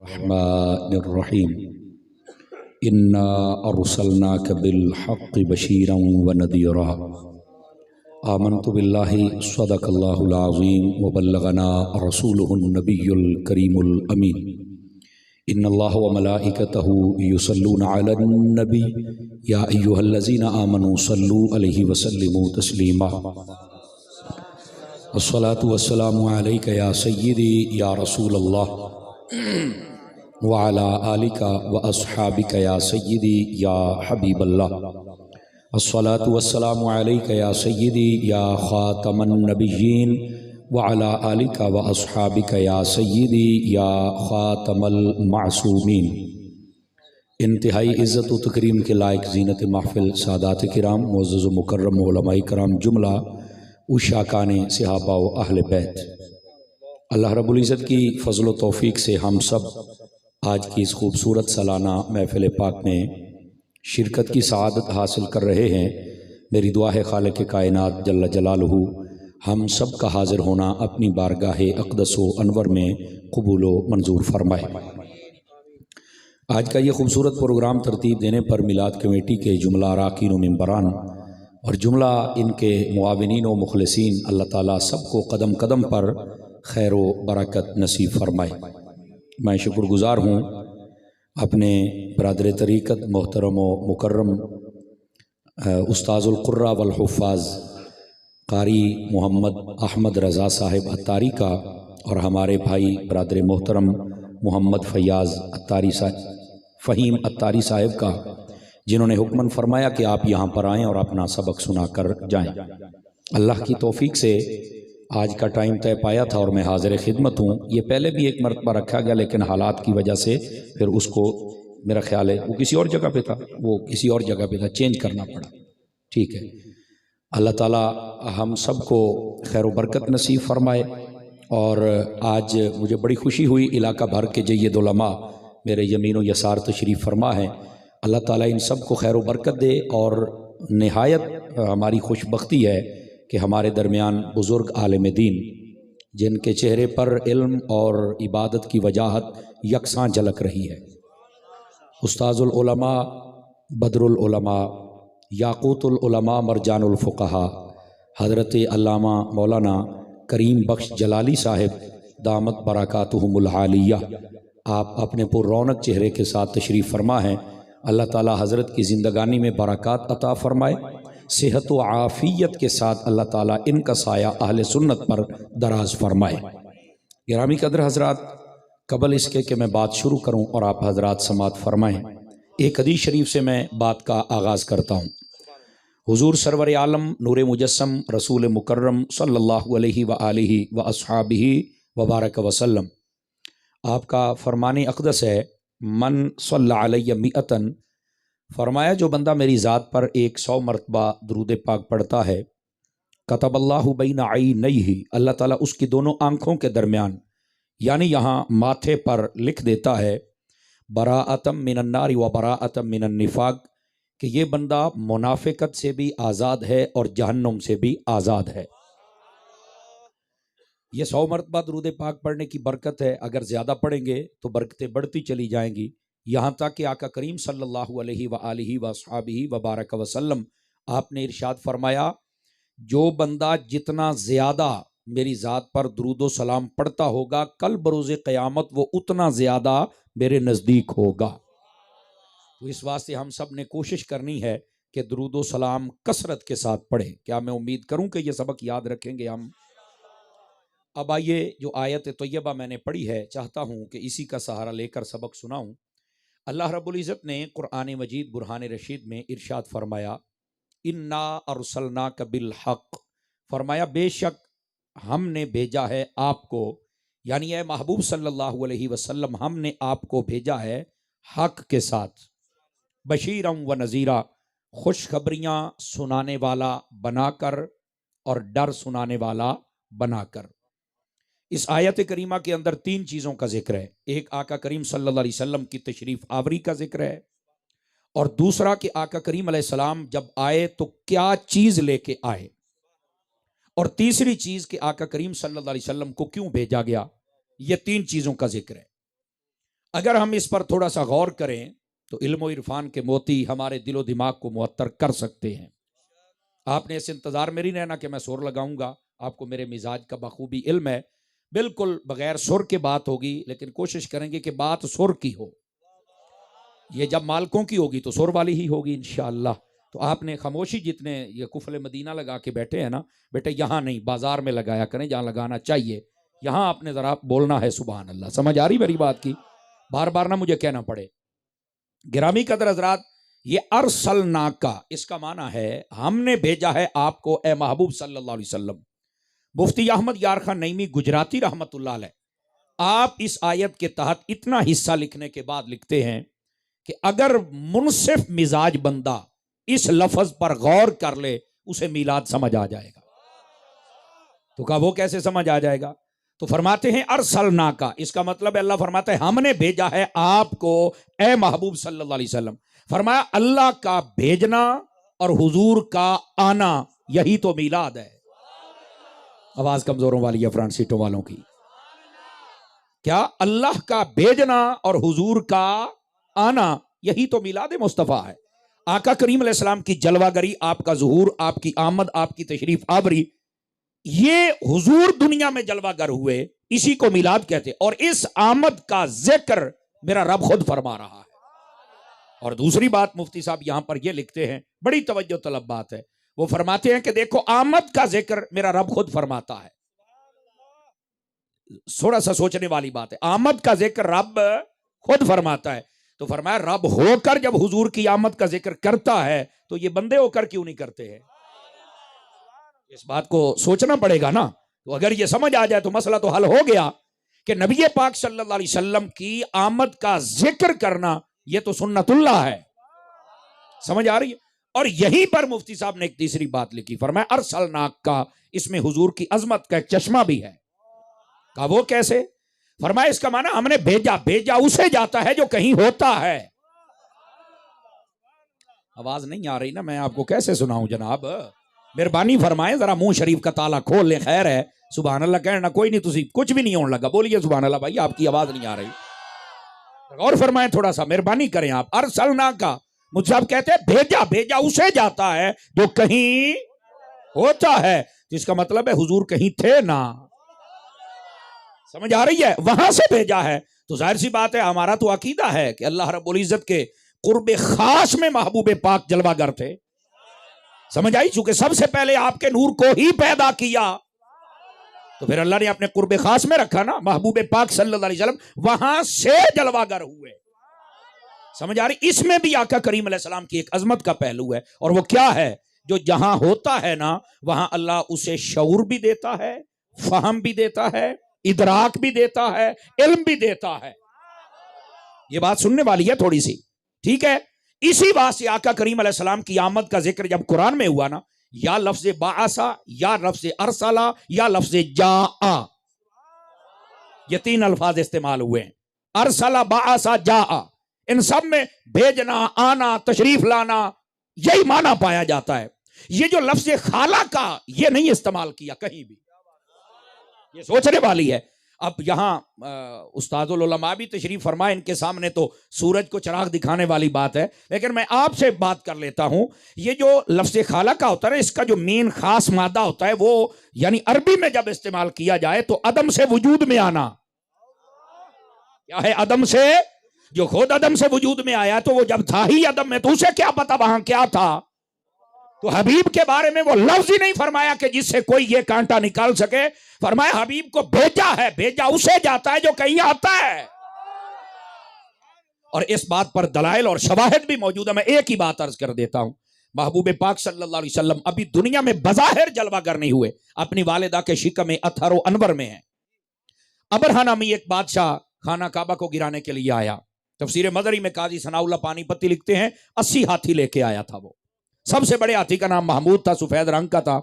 الرحمن الرحیم انا ارسلناک بالحق بشیرا ونذیرا آمنت باللہ صدق اللہ العظیم وبلغنا رسولہ النبی الکریم الامین ان اللہ وملائکتہ یصلون علی النبی یا ایہا الذین آمنوا صلوا علیہ وسلموا تسلیما الصلاة والسلام علیک یا سیدی یا رسول اللہ وعلی آلک واصحابک یا سیدی یا حبیب اللہ الصلاة والسلام علیک یا سیدی یا خاتم النبیین وعلی آلک واصحابک یا سیدی یا خاتم المعصومین۔ انتہائی عزت و تکریم کے لائق زینت محفل سادات کرام، معزز و مکرم علماء کرام، جملہ اشاکان صحابہ و اہل بیت، اللہ رب العزت کی فضل و توفیق سے ہم سب آج کی اس خوبصورت سالانہ محفل پاک میں شرکت کی سعادت حاصل کر رہے ہیں۔ میری دعا ہے خالق کائنات جل جلالہ ہم سب کا حاضر ہونا اپنی بارگاہ اقدس و انور میں قبول و منظور فرمائے۔ آج کا یہ خوبصورت پروگرام ترتیب دینے پر میلاد کمیٹی کے جملہ اراکین و ممبران اور جملہ ان کے معاونین و مخلصین، اللہ تعالیٰ سب کو قدم قدم پر خیر و برکت نصیب فرمائے۔ میں شکر گزار ہوں اپنے برادر طریقت محترم و مکرم استاذ القراء والحفاظ قاری محمد احمد رضا صاحب عطاری کا اور ہمارے بھائی برادر محترم محمد فیاض عطاری صاحب فہیم عطاری صاحب کا، جنہوں نے حکمن فرمایا کہ آپ یہاں پر آئیں اور اپنا سبق سنا کر جائیں۔ اللہ کی توفیق سے آج کا ٹائم طے پایا تھا اور میں حاضر خدمت ہوں۔ یہ پہلے بھی ایک مرتبہ رکھا گیا لیکن حالات کی وجہ سے پھر اس کو میرا خیال ہے وہ کسی اور جگہ پہ تھا، چینج کرنا پڑا۔ ٹھیک ہے، اللہ تعالیٰ ہم سب کو خیر و برکت نصیب فرمائے۔ اور آج مجھے بڑی خوشی ہوئی، علاقہ بھر کے جید علماء میرے یمین و یسار تشریف فرما ہے۔ اللہ تعالیٰ ان سب کو خیر و برکت دے، اور نہایت ہماری خوش بختی ہے کہ ہمارے درمیان بزرگ عالم دین جن کے چہرے پر علم اور عبادت کی وجاہت یکساں جھلک رہی ہے، استاذ العلماء، بدر العلماء، یاقوت العلماء، مرجان الفقہاء، حضرت علامہ مولانا کریم بخش جلالی صاحب دامت برکاتہم العالیہ، آپ اپنے پر رونق چہرے کے ساتھ تشریف فرما ہیں۔ اللہ تعالی حضرت کی زندگانی میں برکات عطا فرمائے، صحت و عافیت کے ساتھ اللہ تعالیٰ ان کا سایہ اہل سنت پر دراز فرمائے۔ گرامی قدر حضرات، قبل اس کے کہ میں بات شروع کروں اور آپ حضرات سماعت فرمائیں، ایک حدیث شریف سے میں بات کا آغاز کرتا ہوں۔ حضور سرور عالم نور مجسم رسول مکرم صلی اللہ علیہ وآلہ واصحابہ وبارک وسلم، آپ کا فرمان اقدس ہے، من صلی علیہ مئتن، فرمایا جو بندہ میری ذات پر 100 مرتبہ درود پاک پڑھتا ہے، کتب اللہ بین عینیہ، اللہ تعالیٰ اس کی دونوں آنکھوں کے درمیان یعنی یہاں ماتھے پر لکھ دیتا ہے، براءۃ من النار و براءۃ من النفاق، کہ یہ بندہ منافقت سے بھی آزاد ہے اور جہنم سے بھی آزاد ہے۔ یہ 100 مرتبہ درود پاک پڑھنے کی برکت ہے، اگر زیادہ پڑھیں گے تو برکتیں بڑھتی چلی جائیں گی، یہاں تک کہ آقا کریم صلی اللہ علیہ وآلہ وصحبہ وبارک وسلم آپ نے ارشاد فرمایا، جو بندہ جتنا زیادہ میری ذات پر درود و سلام پڑھتا ہوگا، کل بروز قیامت وہ اتنا زیادہ میرے نزدیک ہوگا۔ تو اس واسطے ہم سب نے کوشش کرنی ہے کہ درود و سلام کثرت کے ساتھ پڑھیں۔ کیا میں امید کروں کہ یہ سبق یاد رکھیں گے ہم؟ اب آئیے، جو آیت طیبہ میں نے پڑھی ہے چاہتا ہوں کہ اسی کا سہارا لے کر سبق سناؤں۔ اللہ رب العزت نے قرآن مجید برہان رشید میں ارشاد فرمایا، انا ارسلناک بالحق، فرمایا بے شک ہم نے بھیجا ہے آپ کو، یعنی اے محبوب صلی اللہ علیہ وسلم ہم نے آپ کو بھیجا ہے حق کے ساتھ، بشیرا و نذیرا، خوشخبریاں سنانے والا بنا کر اور ڈر سنانے والا بنا کر۔ اس آیت کریمہ کے اندر 3 چیزوں کا ذکر ہے۔ ایک آقا کریم صلی اللہ علیہ وسلم کی تشریف آوری کا ذکر ہے، اور دوسرا کہ آقا کریم علیہ السلام جب آئے تو کیا چیز لے کے آئے، اور تیسری چیز کہ آقا کریم صلی اللہ علیہ وسلم کو کیوں بھیجا گیا۔ یہ 3 چیزوں کا ذکر ہے۔ اگر ہم اس پر تھوڑا سا غور کریں تو علم و عرفان کے موتی ہمارے دل و دماغ کو معطر کر سکتے ہیں. آپ نے اس انتظار میں نہیں رہنا کہ میں سر لگاؤں گا. آپ کو میرے مزاج کا بخوبی علم ہے. بالکل بغیر سر کے بات ہوگی، لیکن کوشش کریں گے کہ بات سر کی ہو. یہ جب مالکوں کی ہوگی تو سر والی ہی ہوگی انشاءاللہ. تو آپ نے خاموشی، جتنے یہ کفل مدینہ لگا کے بیٹھے ہیں نا بیٹے، یہاں نہیں بازار میں لگایا کریں جہاں لگانا چاہیے. یہاں آپ نے ذرا بولنا ہے سبحان اللہ. سمجھ آ رہی میری بات کی؟ بار بار نہ مجھے کہنا پڑے. گرامی قدر حضرات، یہ ارسلناکا اس کا معنی ہے ہم نے بھیجا ہے آپ کو اے محبوب صلی اللہ علیہ وسلم. مفتی احمد یار خان نعیمی گجراتی رحمت اللہ علیہ آپ اس آیت کے تحت اتنا حصہ لکھنے کے بعد لکھتے ہیں کہ اگر منصف مزاج بندہ اس لفظ پر غور کر لے اسے میلاد سمجھ آ جائے گا. تو کہا وہ کیسے سمجھ آ جائے گا؟ تو فرماتے ہیں ارسلناکا اس کا مطلب ہے، اللہ فرماتا ہے ہم نے بھیجا ہے آپ کو اے محبوب صلی اللہ علیہ وسلم. فرمایا اللہ کا بھیجنا اور حضور کا آنا یہی تو میلاد ہے. آواز کمزوروں والی ہے فرنٹ سیٹوں والوں کی. کیا اللہ کا بھیجنا اور حضور کا آنا یہی تو میلاد مصطفیٰ ہے. آقا کریم علیہ السلام کی جلوہ گری، آپ کا ظہور، آپ کی آمد، آپ کی تشریف آوری، یہ حضور دنیا میں جلوہ گر ہوئے، اسی کو میلاد کہتے. اور اس آمد کا ذکر میرا رب خود فرما رہا ہے. اور دوسری بات مفتی صاحب یہاں پر یہ لکھتے ہیں، بڑی توجہ طلب بات ہے. وہ فرماتے ہیں کہ دیکھو آمد کا ذکر میرا رب خود فرماتا ہے. تھوڑا سا سوچنے والی بات ہے. آمد کا ذکر رب خود فرماتا ہے. تو فرمایا رب ہو کر جب حضور کی آمد کا ذکر کرتا ہے تو یہ بندے ہو کر کیوں نہیں کرتے ہیں؟ اس بات کو سوچنا پڑے گا نا. تو اگر یہ سمجھ آ جائے تو مسئلہ تو حل ہو گیا کہ نبی پاک صلی اللہ علیہ وسلم کی آمد کا ذکر کرنا یہ تو سنت اللہ ہے. سمجھ آ رہی ہے؟ اور یہیں پر مفتی صاحب نے ایک تیسری بات لکھی. فرمایا ارسلناک کا اس میں حضور کی عظمت کا ایک چشمہ بھی ہے. کہا وہ کیسے؟ فرمایا اس کا معنی ہم نے بھیجا اسے جاتا ہے جو کہیں ہوتا ہے. آواز نہیں آ رہی نا، میں آپ کو کیسے سناؤں جناب؟ مہربانی فرمائیں ذرا منہ شریف کا تالا کھول لیں. خیر ہے سبحان اللہ کہنا کوئی نہیں، تسی کچھ بھی نہیں ہونے لگا. بولیے سبحان اللہ. بھائی آپ کی آواز نہیں آ رہی. اور فرمائیں تھوڑا سا مہربانی کریں آپ. ارسلنا کا مجھ صاحب کہتے ہیں بھیجا اسے جاتا ہے جو کہیں ہوتا ہے. جس کا مطلب ہے حضور کہیں تھے نا. سمجھ آ رہی ہے؟ وہاں سے بھیجا ہے. تو ظاہر سی بات ہے ہمارا تو عقیدہ ہے کہ اللہ رب العزت کے قرب خاص میں محبوب پاک جلوہ گر تھے. سمجھ آئی؟ چونکہ سب سے پہلے آپ کے نور کو ہی پیدا کیا تو پھر اللہ نے اپنے قرب خاص میں رکھا نا. محبوب پاک صلی اللہ علیہ وسلم وہاں سے جلوہ گر ہوئے. سمجھ آ رہی؟ اس میں بھی آقا کریم علیہ السلام کی ایک عظمت کا پہلو ہے. اور وہ کیا ہے؟ جو جہاں ہوتا ہے نا وہاں اللہ اسے شعور بھی دیتا ہے، فہم بھی دیتا ہے، ادراک بھی دیتا ہے، علم بھی دیتا ہے. یہ بات سننے والی ہے تھوڑی سی، ٹھیک ہے؟ اسی بات سے آقا کریم علیہ السلام کی آمد کا ذکر جب قرآن میں ہوا نا، یا لفظ بعثا، یا لفظ ارسلا، یا لفظ جاء، یہ تین الفاظ استعمال ہوئے ہیں. ارسلا، بعثا، جاء. ان سب میں بھیجنا، آنا، تشریف لانا یہی معنی پایا جاتا ہے. یہ جو لفظ خالا کا یہ نہیں استعمال کیا کہیں بھی. یہ سوچنے والی ہے. اب یہاں استاد العلماء بھی تشریف فرمائے، ان کے سامنے تو سورج کو چراغ دکھانے والی بات ہے، لیکن میں آپ سے بات کر لیتا ہوں. یہ جو لفظ خالہ کا ہوتا ہے اس کا جو مین خاص مادہ ہوتا ہے وہ یعنی عربی میں جب استعمال کیا جائے تو عدم سے وجود میں آنا. کیا ہے؟ عدم سے. جو خود عدم سے وجود میں آیا تو وہ جب تھا ہی عدم میں تو اسے کیا پتا وہاں کیا تھا. تو حبیب کے بارے میں وہ لفظ ہی نہیں فرمایا کہ جس سے کوئی یہ کانٹا نکال سکے. فرمایا حبیب کو بھیجا ہے، بھیجا اسے جاتا ہے جو کہیں آتا ہے. اور اس بات پر دلائل اور شواہد بھی موجود ہے. میں ایک ہی بات عرض کر دیتا ہوں. محبوب پاک صلی اللہ علیہ وسلم ابھی دنیا میں بظاہر جلوہ گر نہیں ہوئے، اپنی والدہ کے شکم اطہر و انور میں ہیں. ابرہہ نامی ایک بادشاہ خانہ کعبہ کو گرانے کے لیے آیا. تفسیر مدری میں قاضی ثناء اللہ پانی پتی لکھتے ہیں 80 ہاتھی لے کے آیا تھا. وہ سب سے بڑے ہاتھی کا نام محمود تھا، سفید رنگ کا تھا،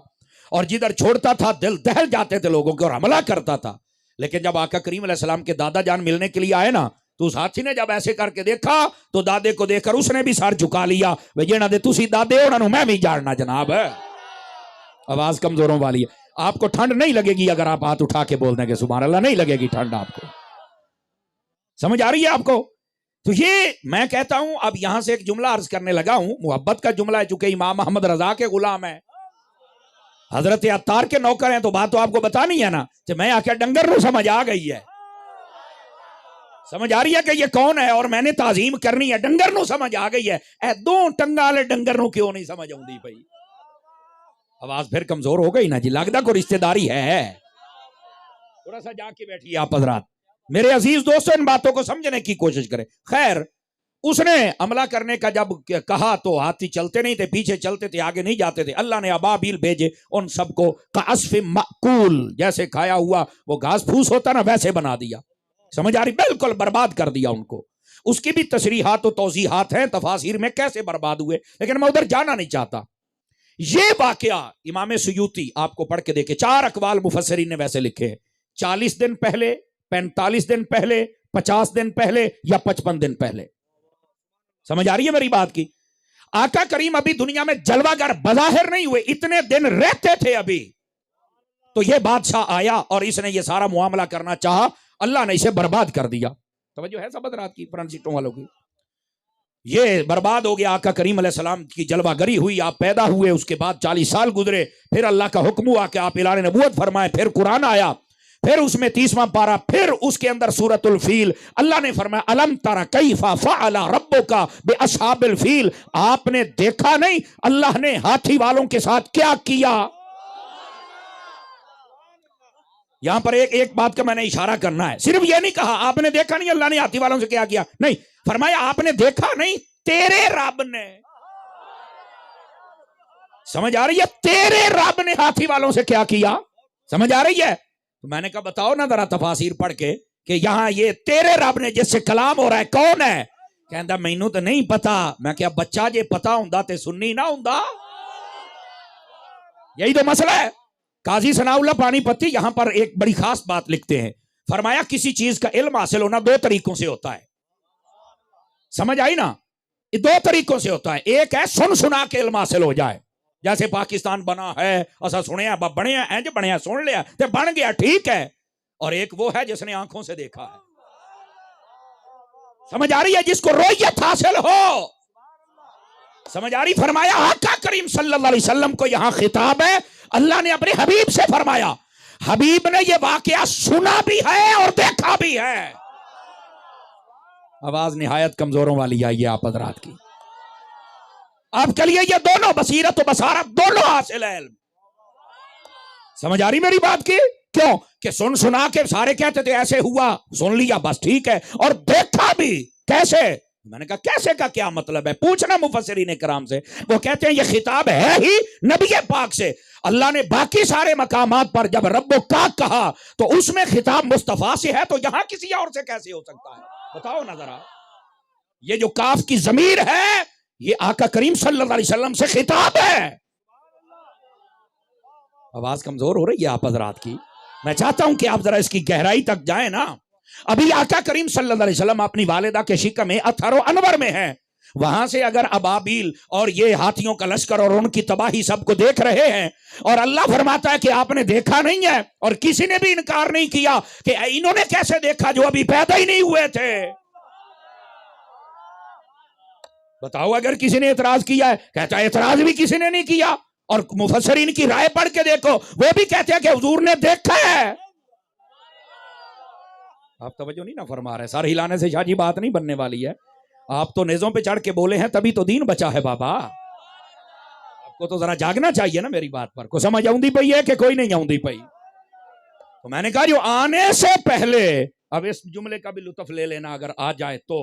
اور جدھر چھوڑتا تھا دل دہل جاتے تھے لوگوں کے اور حملہ کرتا تھا. لیکن جب آقا کریم علیہ السلام کے دادا جان ملنے کے لیے آئے نا تو اس ہاتھی نے جب ایسے کر کے دیکھا تو دادے کو دیکھ کر اس نے بھی سر جھکا لیا. جینا دے تسی دادے انہوں میں بھی جاننا جناب. آواز کمزوروں والی ہے. آپ کو ٹھنڈ نہیں لگے گی اگر آپ ہاتھ اٹھا کے بول دیں گے سبحان اللہ. نہیں لگے گی ٹھنڈ آپ کو. سمجھ آ رہی ہے آپ کو؟ تو یہ میں کہتا ہوں، اب یہاں سے ایک جملہ عرض کرنے لگا ہوں، محبت کا جملہ ہے، چونکہ امام محمد رضا کے غلام ہیں، حضرت عطار کے نوکر ہیں، تو بات تو آپ کو بتانی ہے نا کہ میں آ کے ڈنگر نو سمجھ آ گئی ہے، سمجھ آ رہی ہے کہ یہ کون ہے اور میں نے تعظیم کرنی ہے، ڈنگر نو سمجھ آ گئی ہے۔ اے دو ٹنگا والے ڈنگر نو کیوں نہیں سمجھ آؤندی پئی؟ آواز پھر کمزور ہو گئی نا جی، لگدا کوئی رشتہ داری ہے؟ تھوڑا سا جا کے بیٹھیے آپ حضرات، میرے عزیز دوستو، ان باتوں کو سمجھنے کی کوشش کریں۔ خیر، اس نے حملہ کرنے کا جب کہا تو ہاتھی چلتے نہیں تھے، پیچھے چلتے تھے، آگے نہیں جاتے تھے۔ اللہ نے ابابیل بھیجے، ان سب کو کعصف مأکول، جیسے کھایا ہوا وہ گھاس پھوس ہوتا نا ویسے بنا دیا، سمجھ آ رہی؟ بالکل برباد کر دیا ان کو۔ اس کی بھی تصریحات و توضیحات ہیں تفاسیر میں کیسے برباد ہوئے، لیکن میں ادھر جانا نہیں چاہتا۔ یہ واقعہ امام سیوطی آپ کو پڑھ کے دیکھے، 4 اقوال مفسرین نے ویسے لکھے ہیں، 40 دن پہلے، 45 دن پہلے، 50 دن پہلے یا 55 دن پہلے۔ سمجھ آ رہی ہے میری بات کی؟ آقا کریم ابھی دنیا میں جلوہ گر بظاہر نہیں ہوئے، اتنے دن رہتے تھے ابھی، تو یہ بادشاہ آیا اور اس نے یہ سارا معاملہ کرنا چاہا، اللہ نے اسے برباد کر دیا۔ توجہ ہے سب حضرات کی، فرانسیٹوں والوں کی؟ یہ برباد ہو گیا۔ آقا کریم علیہ السلام کی جلوہ گری ہوئی، آپ پیدا ہوئے، اس کے بعد 40 سال گزرے، پھر اللہ کا حکم ہوا کہ آپ اعلان نبوت فرمائیں، پھر قرآن آیا، پھر اس میں 30واں پارہ، پھر اس کے اندر سورۃ الفیل، اللہ نے فرمایا الم تر کیف فعل ربک باصحاب الفیل، آپ نے دیکھا نہیں اللہ نے ہاتھی والوں کے ساتھ کیا کیا؟ یہاں پر ایک بات کا میں نے اشارہ کرنا ہے، صرف یہ نہیں کہا آپ نے دیکھا نہیں اللہ نے ہاتھی والوں سے کیا کیا، نہیں، فرمایا آپ نے دیکھا نہیں تیرے رب نے، سمجھ آ رہی ہے؟ تیرے رب نے ہاتھی والوں سے کیا کیا، سمجھ آ رہی ہے؟ تو میں نے کہا بتاؤ نا ذرا تفاسیر پڑھ کے کہ یہاں یہ تیرے رب نے جس سے کلام ہو رہا ہے کون ہے؟ کہندا مینوں تو نہیں پتا۔ میں کیا بچہ جے پتا ہوندا تے سنی نہ ہوندا؟ یہی تو مسئلہ ہے۔ قاضی ثناء اللہ پانی پتی یہاں پر ایک بڑی خاص بات لکھتے ہیں، فرمایا کسی چیز کا علم حاصل ہونا 2 طریقوں سے ہوتا ہے، سمجھ آئی نا؟ 2 طریقوں سے ہوتا ہے، ایک ہے سن سنا کے علم حاصل ہو جائے، جیسے پاکستان بنا ہے اسا سنیا بنے ہیں جو بنیا سن لیا تے بن گیا ٹھیک ہے، اور ایک وہ ہے جس نے آنکھوں سے دیکھا ہے، سمجھ آ رہی ہے؟ جس کو رویت حاصل ہو، سمجھ آ رہی؟ فرمایا آقا کریم صلی اللہ علیہ وسلم کو یہاں خطاب ہے، اللہ نے اپنے حبیب سے فرمایا، حبیب نے یہ واقعہ سنا بھی ہے اور دیکھا بھی ہے۔ آواز نہایت کمزوروں والی آئی ہے آپ حضرات کی، آپ کے لیے یہ دونوں بصیرت و بصارت دونوں حاصل ہے علم، سمجھ آ رہی میری بات کی؟ کیوں کہ سن سنا کے سارے کہتے تھے ایسے ہوا، سن لیا بس ٹھیک ہے، اور دیکھا بھی کیسے؟ میں نے کہا کیسے کا کیا مطلب ہے؟ پوچھنا مفسرین کرام سے، وہ کہتے ہیں یہ خطاب ہے ہی نبی پاک سے، اللہ نے باقی سارے مقامات پر جب رب و کا کہا تو اس میں خطاب مصطفیٰ سے ہے، تو یہاں کسی اور سے کیسے ہو سکتا ہے؟ بتاؤ نا ذرا، یہ جو کاف کی ضمیر ہے یہ آقا کریم صلی اللہ علیہ وسلم سے خطاب ہے۔ آواز کمزور ہو رہی ہے آپ حضرات کی، میں چاہتا ہوں کہ آپ ذرا اس کی گہرائی تک جائیں نا۔ ابھی آقا کریم صلی اللہ علیہ وسلم اپنی والدہ کے شکم اطہر و انور میں ہیں، وہاں سے اگر ابابیل اور یہ ہاتھیوں کا لشکر اور ان کی تباہی سب کو دیکھ رہے ہیں، اور اللہ فرماتا ہے کہ آپ نے دیکھا نہیں ہے، اور کسی نے بھی انکار نہیں کیا کہ انہوں نے کیسے دیکھا جو ابھی پیدا ہی نہیں ہوئے تھے۔ بتاؤ اگر کسی نے اعتراض کیا ہے، کہتا ہے اعتراض بھی کسی نے نہیں کیا، اور مفسرین کی رائے پڑھ کے دیکھو وہ بھی کہتے ہیں کہ حضور نے دیکھا ہے۔ آپ توجہ نہیں نہ فرما رہے، سارے ہلانے سے شاہ جی بات نہیں بننے والی ہے، آپ تو نیزوں پہ چڑھ کے بولے ہیں تبھی تو دین بچا ہے بابا، آپ کو تو ذرا جاگنا چاہیے نا میری بات پر، کو سمجھ آؤندی پئی ہے کہ کوئی نہیں آؤندی پئی؟ تو میں نے کہا جو آنے سے پہلے، اب اس جملے کا بھی لطف لے لینا اگر آ جائے تو،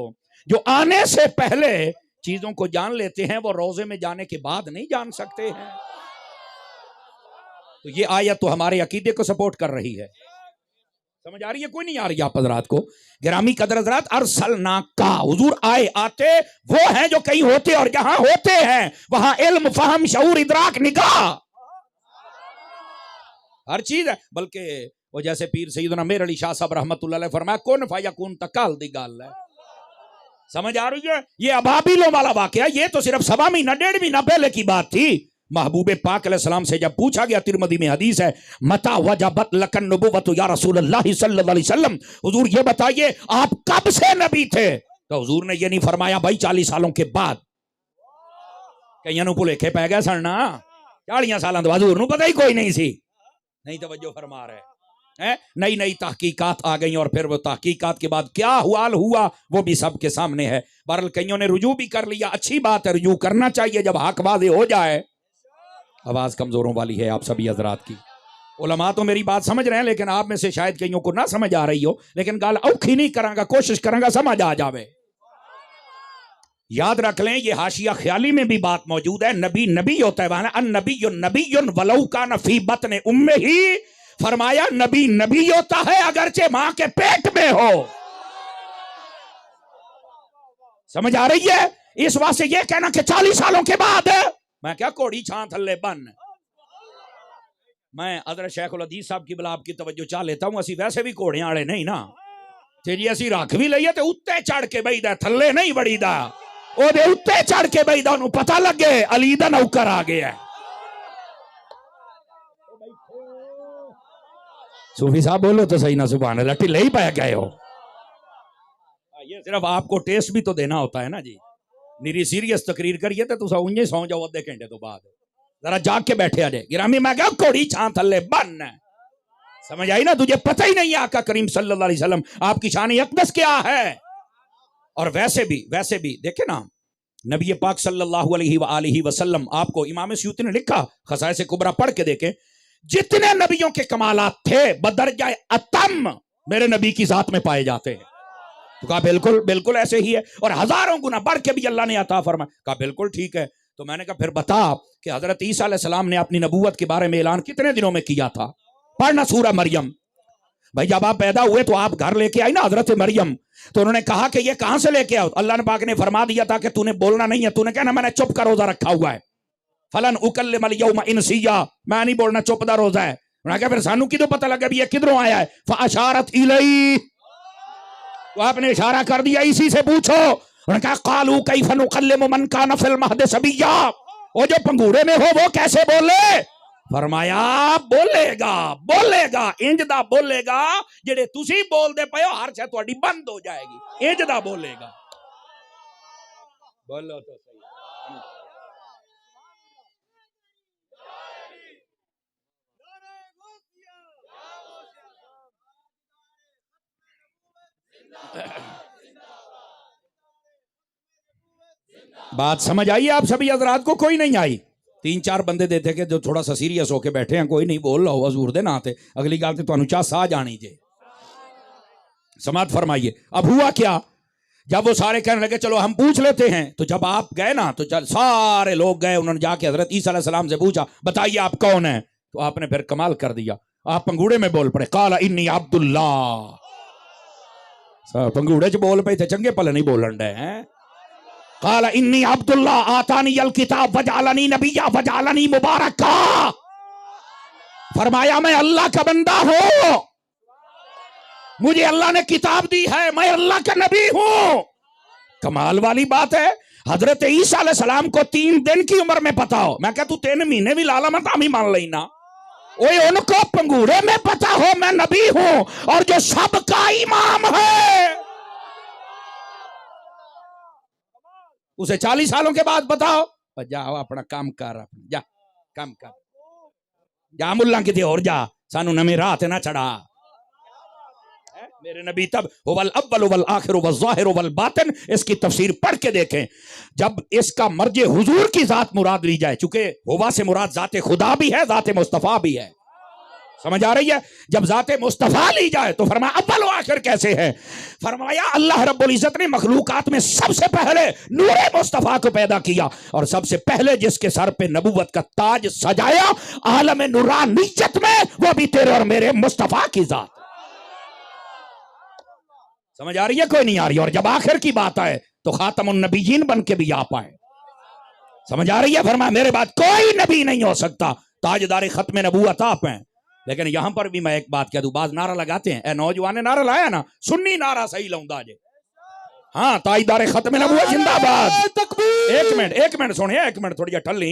جو آنے سے پہلے چیزوں کو جان لیتے ہیں وہ روزے میں جانے کے بعد نہیں جان سکتے ہیں۔ تو یہ آیت تو ہمارے عقیدے کو سپورٹ کر رہی ہے، سمجھ آ رہی ہے؟ کوئی نہیں آ رہی آپ حضرات کو؟ گرامی قدر حضرات، ارسلناکا، حضور آتے وہ ہیں جو کہیں ہوتے اور جہاں ہوتے ہیں وہاں علم، فہم، شعور، ادراک، نگاہ، ہر چیز ہے۔ بلکہ وہ جیسے پیر سیدنا میر علی شاہ صاحب رحمت اللہ علیہ فرمایا کون فیکون تکال دی گال ہے، سمجھ آ رہی ہے؟ یہ ابابیلوں والا واقعہ یہ تو صرف 1.5 مہینہ 1.5 مہینہ پہلے کی بات تھی، محبوب پاک علیہ السلام سے جب پوچھا گیا، ترمذی میں حدیث ہے، متا وجبت لکن نبوت یا رسول اللہ صلی اللہ علیہ وسلم، حضور یہ بتائیے آپ کب سے نبی تھے؟ تو حضور نے یہ نہیں فرمایا بھائی 40 سالوں کے بعد، کئیاں نوں بھلے پی گئے سن نا 40 سالوں تو حضور نوں پتہ ہی کوئی نہیں سی، نہیں توجہ فرما رہے نئی نئی تحقیقات آ گئیں، اور پھر وہ تحقیقات کے بعد کیا حوال ہوا وہ بھی سب کے سامنے ہے۔ بہرحال کئیوں نے رجوع بھی کر لیا، اچھی بات ہے، رجوع کرنا چاہیے جب حق واضح ہو جائے۔ آواز کمزوروں والی ہے آپ سبھی حضرات کی، علماء تو میری بات سمجھ رہے ہیں، لیکن آپ میں سے شاید کئیوں کو نہ سمجھ آ رہی ہو، لیکن گال اوکھی نہیں کراں گا، کوشش کراں گا سمجھ آ جاوے۔ یاد رکھ لیں یہ حاشیہ خیالی میں بھی بات موجود ہے، نبی نبی ہوتا ہے، وہاں النبی نبی ولو کان فی بطن امہ ہی، فرمایا نبی نبی ہوتا ہے اگرچہ ماں کے پیٹ میں ہو۔ سمجھ آ رہی ہے؟ اس واسطے یہ کہنا کہ 40 سالوں کے بعد ہے، میں کیا کوڑی چھان تھلے بن، میں حضرت شیخ الحدیث صاحب کی بلا آپ کی توجہ چاہ لیتا ہوں، اسی ویسے بھی کوڑیاں آڑے نہیں نا، جی اسی رکھ بھی لئیے تے اتے چڑھ کے بھائی دا، تھلے نہیں بڑی دا، او دے اتے چڑھ کے بھائی دا، انہوں پتہ لگے علی دا نوکر آگے ہے۔ صوفی صاحب بولو تو صحیح نہ، سبحان اللہ، ٹھلے ہی پہ گئے ہو۔ یہ صرف آپ کو ٹیسٹ بھی تو دینا ہوتا ہے نا جی، میری سیریس تقریر کریے تو سا انجے سو جاؤ ادھے گھنٹے تو بعد ذرا جاگ کے بیٹھے آجے گرامی، میں کہا کوڑی چھان تھلے بن ہے، سمجھ آئی نا؟ تجھے پتہ ہی نہیں آقا کریم صلی اللہ علیہ وسلم آپ کی شان اقدس کیا ہے۔ اور ویسے بھی دیکھیں نا، نبی پاک صلی اللہ علیہ وآلہ وسلم، آپ کو امام سیوطی نے لکھا خصائص کبریٰ پڑھ کے دیکھیں، جتنے نبیوں کے کمالات تھے بدرجہ اتم میرے نبی کی ذات میں پائے جاتے ہیں۔ تو کہا بالکل ایسے ہی ہے، اور ہزاروں گنا بڑھ کے بھی اللہ نے عطا فرمایا۔ کہا بالکل ٹھیک ہے، تو میں نے کہا پھر بتا کہ حضرت عیسیٰ علیہ السلام نے اپنی نبوت کے بارے میں اعلان کتنے دنوں میں کیا تھا؟ پڑھنا سورہ مریم۔ بھائی جب آپ پیدا ہوئے تو آپ گھر لے کے آئی نا حضرت مریم، تو انہوں نے کہا کہ یہ کہاں سے لے کے آؤ؟ اللہ نے پاک نے فرما دیا تھا کہ تو نے بولنا نہیں ہے، تو نے کہنا میں نے چپ کا روزہ رکھا ہوا ہے، فلن اکلم الیوم انسیا، میں نہیں بولنا، چپ دا روزہ ہے۔ انہوں نے کہا پھر سانو کی تو پتہ لگا بھی یہ کدھروں آیا ہے؟ فاشارت الیہ، تو آپ نے اشارہ کر دیا اسی سے پوچھو۔ انہوں نے کہا قالوا کیف نکلم من کان فی المہد صبیا، وہ جو پنگوڑے میں ہو وہ کیسے بولے؟ فرمایا بولے گا انج دا بولے گا جڑے تسی بول دے پئے ہو، ہر شے تہاڈی بند ہو جائے گی، انج دا بولے گا۔ بولو تو صحیح۔ بات سمجھ آئی آپ سبھی حضرات کو؟ کوئی نہیں آئی؟ 3-4 بندے دیتے کہ جو تھوڑا سا سیریس ہو کے بیٹھے ہیں، کوئی نہیں بول رہا ہو، حضور دے نہ آتے، اگلی گال تے تو انوچا سا جانی جے۔ سماعت فرمائیے۔ اب ہوا کیا، جب وہ سارے کہنے لگے چلو ہم پوچھ لیتے ہیں، تو جب آپ گئے نا تو سارے لوگ گئے، انہوں نے جا کے حضرت عیسیٰ علیہ السلام سے پوچھا بتائیے آپ کون ہیں؟ تو آپ نے پھر کمال کر دیا، آپ پنگوڑے میں بول پڑے، قال انی عبداللہ۔ پنگوڑے چ بول پہ تھے، چنگے پلے نہیں بولن ڈے ہیں۔ قال انی عبداللہ آتانی الکتاب وجعلنی نبیا وجعلنی مبارکا، فرمایا میں اللہ کا بندہ ہوں، مجھے اللہ نے کتاب دی ہے، میں اللہ کا نبی ہوں۔ کمال والی بات ہے، حضرت عیسیٰ علیہ السلام کو 3 دن کی عمر میں پتا ہو، میں کہتا 3 مہینے بھی لالا مت ہم ہی مان لینا، اوے ان کو پنگوڑے میں پتا ہو میں نبی ہوں اور جو سب کا امام ہے اسے 40 سالوں کے بعد بتاؤ، جاؤ اپنا کام کر، جا کام کر، جا ملہ کتے اور جا، سانو نمی رات نہ چڑھا۔ میرے نبی تب هو الاول والآخر والظاہر والباطن، اس کی تفسیر پڑھ کے دیکھیں، جب اس کا مرجع حضور کی ذات مراد لی جائے، چونکہ ہوا سے مراد ذات خدا بھی ہے، ذات مصطفیٰ بھی ہے، سمجھ آ رہی ہے؟ جب ذات مصطفیٰ لی جائے تو فرمایا اول و آخر کیسے ہے؟ فرمایا اللہ رب العزت نے مخلوقات میں سب سے پہلے نور مصطفیٰ کو پیدا کیا، اور سب سے پہلے جس کے سر پہ نبوت کا تاج سجایا عالم نورانیت میں، وہ بھی تیرے اور میرے مصطفیٰ کی ذات۔ سمجھ آ رہی ہے؟ کوئی نہیں آ رہی؟ اور جب آخر کی بات آئے تو خاتم النبیین بن کے بھی آپ آئے، سمجھ آ رہی ہے؟ فرمایا میرے بعد کوئی نبی نہیں ہو سکتا، تاجدار ختم نبوت آپ ہیں۔ لیکن یہاں پر بھی میں ایک بات کہہ دوں، بعض نعرہ لگاتے ہیں، اے نوجوان نے نعرہ لایا نا، سنی نعرہ صحیح لاؤں جے، ہاں تاجدار ختم نبوت زندہ باد۔ ایک منٹ سنیں، ایک منٹ تھوڑی جا ٹھلی،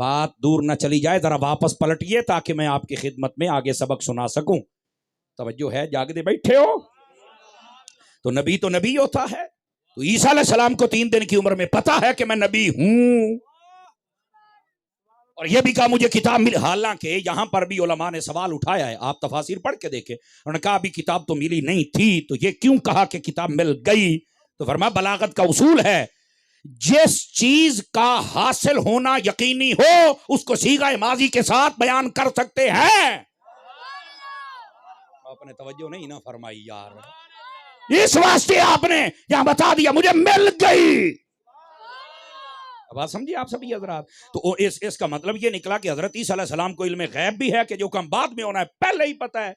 بات دور نہ چلی جائے، ذرا واپس پلٹیے تاکہ میں آپ کی خدمت میں آگے سبق سنا سکوں. توجہ ہے؟ جاگتے بیٹھے ہو؟ تو نبی ہوتا ہے. تو عیسیٰ علیہ السلام کو 3 دن کی عمر میں پتا ہے کہ میں نبی ہوں، اور یہ بھی کہا مجھے کتاب ملی. حالانکہ یہاں پر بھی علماء نے سوال اٹھایا ہے، آپ تفاسیر پڑھ کے دیکھیں. انہوں نے کہا ابھی کتاب تو ملی نہیں تھی، تو یہ کیوں کہا کہ کتاب مل گئی؟ تو فرمایا بلاغت کا اصول ہے، جس چیز کا حاصل ہونا یقینی ہو اس کو صیغہ ماضی کے ساتھ بیان کر سکتے ہیں. آپ نے توجہ نہیں نہ فرمائی یار، اس واسطے آپ نے یہاں بتا دیا مجھے مل گئی. بات سمجھیے آپ سبھی حضرات. تو اس کا مطلب یہ نکلا کہ حضرت عیسیٰ علیہ السلام کو علم غیب بھی ہے کہ جو کام بعد میں ہونا ہے پہلے ہی پتا ہے.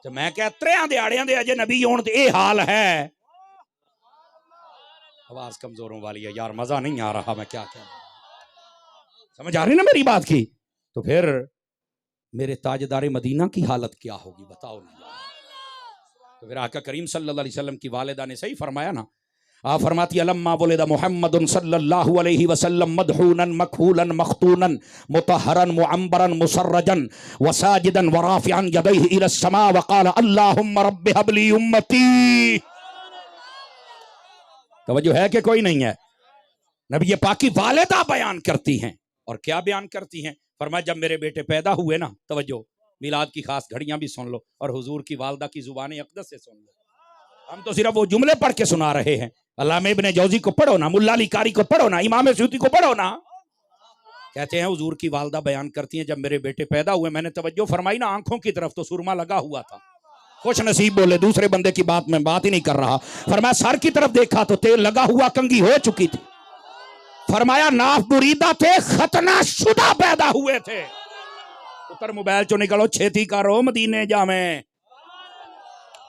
تو میں کہا 3 دہاڑیاں دے اجے نبی ہون تے اے حال ہے. آواز کمزوروں والی ہے یار، مزہ نہیں آ رہا. میں کیا سمجھ آ رہی نا میری بات کی؟ تو پھر میرے تاجدار مدینہ کی حالت کیا ہوگی بتاؤ نا. تو پھر آقا کریم صلی اللہ علیہ وسلم کی والدہ نے صحیح فرمایا نا. آپ فرماتی لما ولد محمد صلی اللہ علیہ وسلم مدحونا مکحولا مختونا مطہرا معمبرا مسرجا وساجدا ورافعا یدیہ الى السماء وقال اللہم رب ہب لی امتی. توجہ ہے کہ کوئی نہیں ہے؟ نبی پاک کی والدہ بیان کرتی ہیں، اور کیا بیان کرتی ہیں؟ فرمایا جب میرے بیٹے پیدا ہوئے نا، توجہ میلاد کی خاص گھڑیاں بھی سن لو اور حضور کی والدہ کی زبان اقدس سے سن لو. ہم تو صرف وہ جملے پڑھ کے سنا رہے ہیں. علامہ ابن جوزی کو پڑھو نا، ملا علی قاری کو پڑھو نا، امام سیوطی کو پڑھو نا. کہتے ہیں حضور کی والدہ بیان کرتی ہیں جب میرے بیٹے پیدا ہوئے میں نے توجہ فرمائی نا آنکھوں کی طرف تو سرما لگا ہوا تھا. خوش نصیب بولے، دوسرے بندے کی بات میں بات ہی نہیں کر رہا. فرمایا سر کی طرف دیکھا تو تیل لگا ہوا کنگھی ہو چکی تھی. فرمایا ناف بریدہ تھے، ختنہ شدہ پیدا ہوئے تھے. پتر موبائل چو نکلو، چھیتی کرو، مدینے جاویں.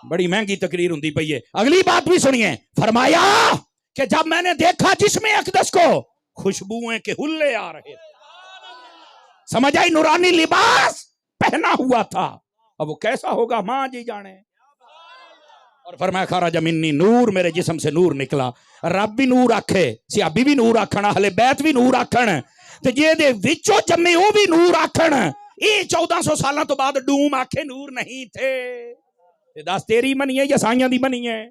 بڑی مہنگی تقریر ہوندی پئی ہے. اگلی بات بھی سنیے. فرمایا کہ جب میں نے دیکھا جسم اقدس کو خوشبوئیں کے حلے آ رہے تھے. سمجھ آئی؟ نورانی لباس پہنا ہوا تھا. اب وہ کیسا ہوگا ماں جی جانے. اور فرمایا خرج منی نور، میرے جسم سے نور نکلا. رب بھی نور آکھے، سیابی بھی نور آکھن، اہل بیت بھی نور آکھن، تے جے دے وچوں جمے او بھی نور آکھن. یہ 1400 سالاں تو بعد ڈوم آکھے نور نہیں تھے. دس تیری منی ہے یا سائیاں دی منی ہے؟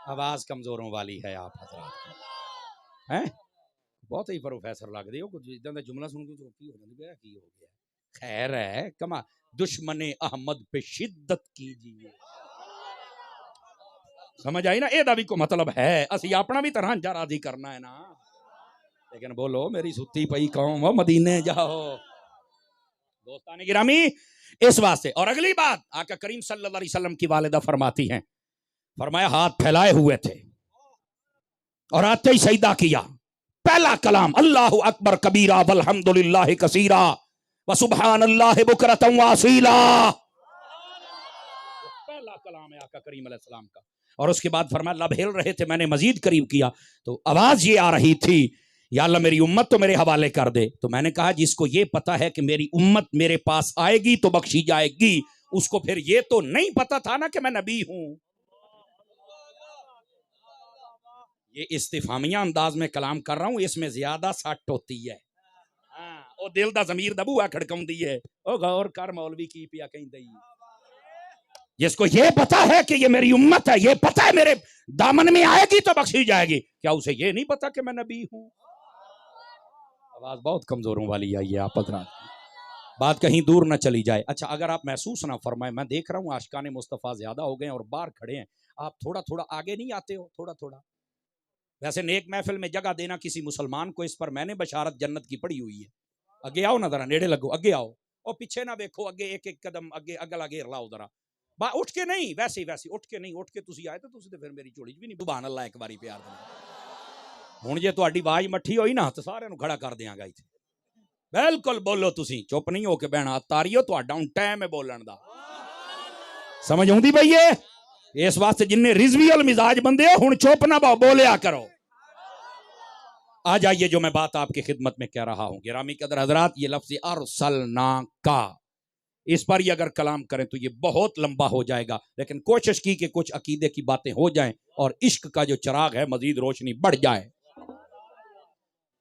آواز کمزوروں والی ہے آپ حضرات ہیں. بہت ہی پروفیسر لگ دے ہو، کچھ ادھر دا جملہ سن کے کی ہو گیا، کی ہو گیا. خیر ہے کما دشمن احمد پہ شدت کیجیے. سمجھ آئی نا؟ اے دا بھی کو مطلب ہے، اسی اپنا بھی طرح جا راضی کرنا ہے نا. لیکن بولو میری ستی پئی قوم مدینے جاؤ. دوستان گرامی اس واسطے. اور اگلی بات آقا کریم صلی اللہ علیہ وسلم کی والدہ فرماتی ہیں، فرمایا ہاتھ پھیلائے ہوئے تھے اور آتے ہی سجدہ کیا. پہلا کلام اللہ اکبر کبیرہ والحمدللہ کثیرہ وسبحان اللہ بکرۃ واصیلا. پہلا کلام ہے آقا کریم علیہ السلام کا. اور اس کے بعد فرمایا لب ہل رہے تھے، میں نے مزید قریب کیا تو آواز یہ آ رہی تھی یا اللہ میری امت تو میرے حوالے کر دے. تو میں نے کہا جس کو یہ پتا ہے کہ میری امت میرے پاس آئے گی تو بخشی جائے گی، اس کو پھر یہ تو نہیں پتا تھا نا کہ میں نبی ہوں. یہ استفہامیہ انداز میں کلام کر رہا ہوں، اس میں زیادہ سٹ ہوتی ہے. او دل دا ضمیر دا بوہا کھڑکاؤں دی ہے. او غور کر مولوی کی پیا کہیں دئی. جس کو یہ پتا ہے کہ یہ میری امت ہے، یہ پتا ہے میرے دامن میں آئے گی تو بخشی جائے گی، کیا اسے یہ نہیں پتا کہ میں نبی ہوں؟ آواز بہت کمزوروں والی آئی ہے آپ حضرات. بات کہیں دور نہ چلی جائے. اچھا اگر آپ محسوس نہ فرمائیں، میں دیکھ رہا ہوں عاشقان مصطفیٰ زیادہ ہو گئے ہیں اور باہر کھڑے ہیں، آپ تھوڑا تھوڑا آگے نہیں آتے ہو؟ تھوڑا تھوڑا. ویسے نیک محفل میں جگہ دینا کسی مسلمان کو، اس پر میں نے بشارت جنت کی پڑھی ہوئی ہے. اگے آؤ نا ذرا، نیڑے لگو، اگے آؤ اور پیچھے نہ دیکھو، اگے ایک ایک قدم اگے اگلا گیر لاؤ ذرا. اٹھ کے نہیں، ویسے ہی ویسے اٹھ کے نہیں. اٹھ کے تسی آئے تو تسی تے پھر میری چوڑی بھی نہیں. سبحان اللہ ایک باری پیار دے. ہن جے تہاڈی آواز مٹھی ہوئی نا تو سارے نوں کھڑا کر دیاں گا ایتھے. بالکل بولو تسی، چپ نہیں ہو کے بہنا. تاریو تہاڈا ہن ٹائم ہے بولن دا. سمجھ اوندی پئی ہے؟ اس واسطے جن رضوی المزاج بندے ہو ہن چپ نہ بولیا کرو. آ جائیے جو میں بات آپ کی خدمت میں کہہ رہا ہوں. گرامی قدر حضرات، یہ لفظ ارسلناکا، اس پر ہی اگر کلام کریں تو یہ بہت لمبا ہو جائے گا، لیکن کوشش کی کہ کچھ عقیدے کی باتیں ہو جائیں اور عشق کا جو چراغ ہے مزید روشنی بڑھ جائے.